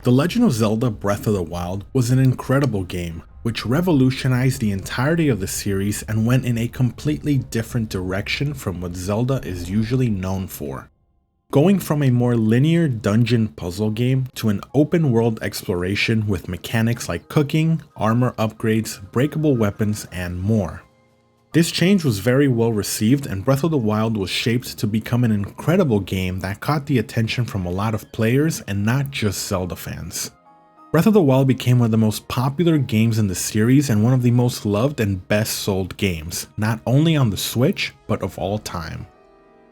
The Legend of Zelda Breath of the Wild was an incredible game, which revolutionized the entirety of the series and went in a completely different direction from what Zelda is usually known for. Going from a more linear dungeon puzzle game to an open world exploration with mechanics like cooking, armor upgrades, breakable weapons, and more. This change was very well received, and Breath of the Wild was shaped to become an incredible game that caught the attention from a lot of players and not just Zelda fans. Breath of the Wild became one of the most popular games in the series and one of the most loved and best sold games, not only on the Switch, but of all time.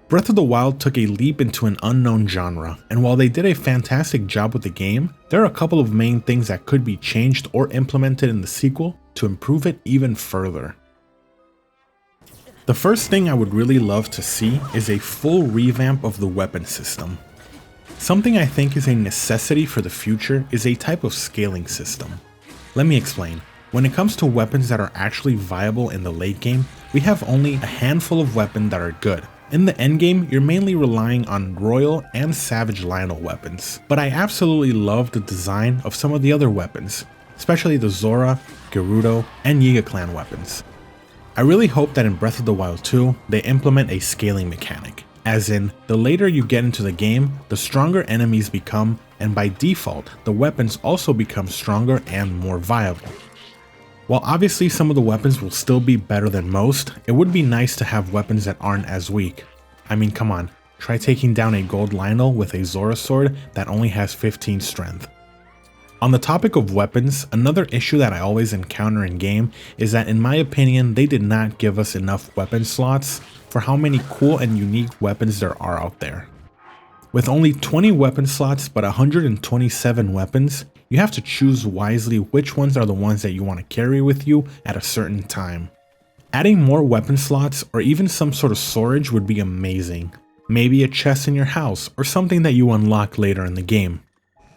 Breath of the Wild took a leap into an unknown genre, and while they did a fantastic job with the game, there are a couple of main things that could be changed or implemented in the sequel to improve it even further. The first thing I would really love to see is a full revamp of the weapon system. Something I think is a necessity for the future is a type of scaling system. Let me explain. When it comes to weapons that are actually viable in the late game, we have only a handful of weapons that are good. In the endgame, you're mainly relying on Royal and Savage Lionel weapons, but I absolutely love the design of some of the other weapons, especially the Zora, Gerudo, and Yiga Clan weapons. I really hope that in Breath of the Wild 2, they implement a scaling mechanic, as in, the later you get into the game, the stronger enemies become, and by default, the weapons also become stronger and more viable. While obviously some of the weapons will still be better than most, it would be nice to have weapons that aren't as weak. I mean, come on, try taking down a Gold Lionel with a Zora sword that only has 15 strength. On the topic of weapons, another issue that I always encounter in game is that in my opinion they did not give us enough weapon slots for how many cool and unique weapons there are out there. With only 20 weapon slots but 127 weapons, you have to choose wisely which ones are the ones that you want to carry with you at a certain time. Adding more weapon slots or even some sort of storage would be amazing. Maybe a chest in your house or something that you unlock later in the game.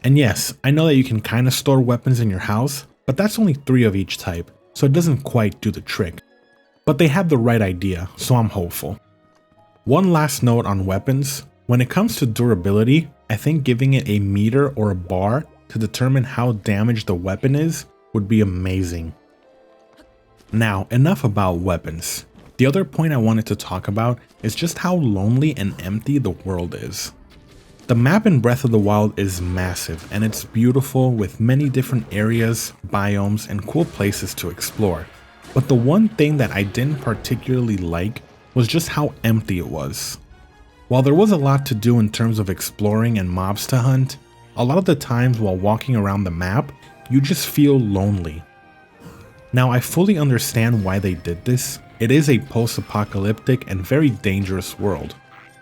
And yes, I know that you can kinda store weapons in your house, but that's only 3 of each type, so it doesn't quite do the trick. But they have the right idea, so I'm hopeful. One last note on weapons, when it comes to durability, I think giving it a meter or a bar to determine how damaged the weapon is would be amazing. Now, enough about weapons. The other point I wanted to talk about is just how lonely and empty the world is. The map in Breath of the Wild is massive and it's beautiful with many different areas, biomes, and cool places to explore. But the one thing that I didn't particularly like was just how empty it was. While there was a lot to do in terms of exploring and mobs to hunt, a lot of the times while walking around the map, you just feel lonely. Now I fully understand why they did this. It is a post-apocalyptic and very dangerous world,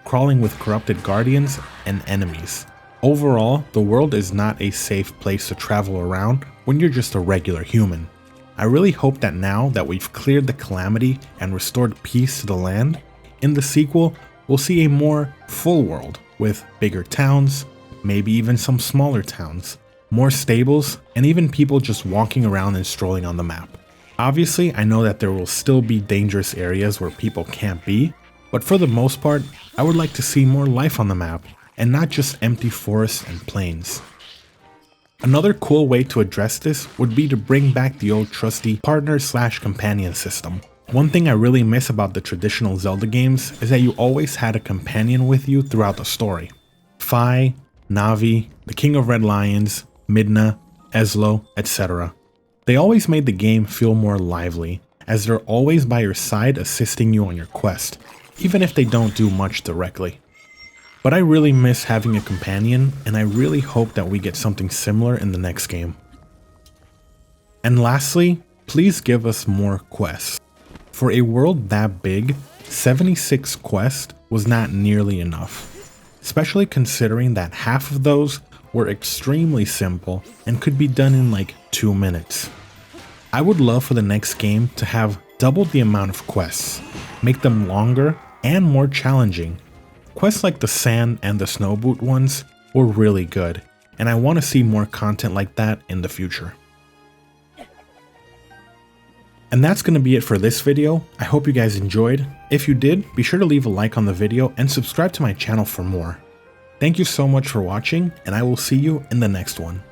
crawling with corrupted guardians and enemies. Overall, the world is not a safe place to travel around when you're just a regular human. I really hope that now that we've cleared the calamity and restored peace to the land, in the sequel, we'll see a more full world with bigger towns, maybe even some smaller towns, more stables, and even people just walking around and strolling on the map. Obviously, I know that there will still be dangerous areas where people can't be, but for the most part, I would like to see more life on the map, and not just empty forests and plains. Another cool way to address this would be to bring back the old trusty partner/companion system. One thing I really miss about the traditional Zelda games is that you always had a companion with you throughout the story. Fi, Navi, the King of Red Lions, Midna, Eslo, etc. They always made the game feel more lively, as they're always by your side assisting you on your quest, even if they don't do much directly. But I really miss having a companion, and I really hope that we get something similar in the next game. And lastly, please give us more quests. For a world that big, 76 quests was not nearly enough, especially considering that half of those were extremely simple and could be done in like 2 minutes. I would love for the next game to have double the amount of quests, make them longer and more challenging. Quests like the sand and the snow boot ones were really good, and I want to see more content like that in the future. And that's going to be it for this video. I hope you guys enjoyed. If you did, be sure to leave a like on the video and subscribe to my channel for more. Thank you so much for watching, and I will see you in the next one.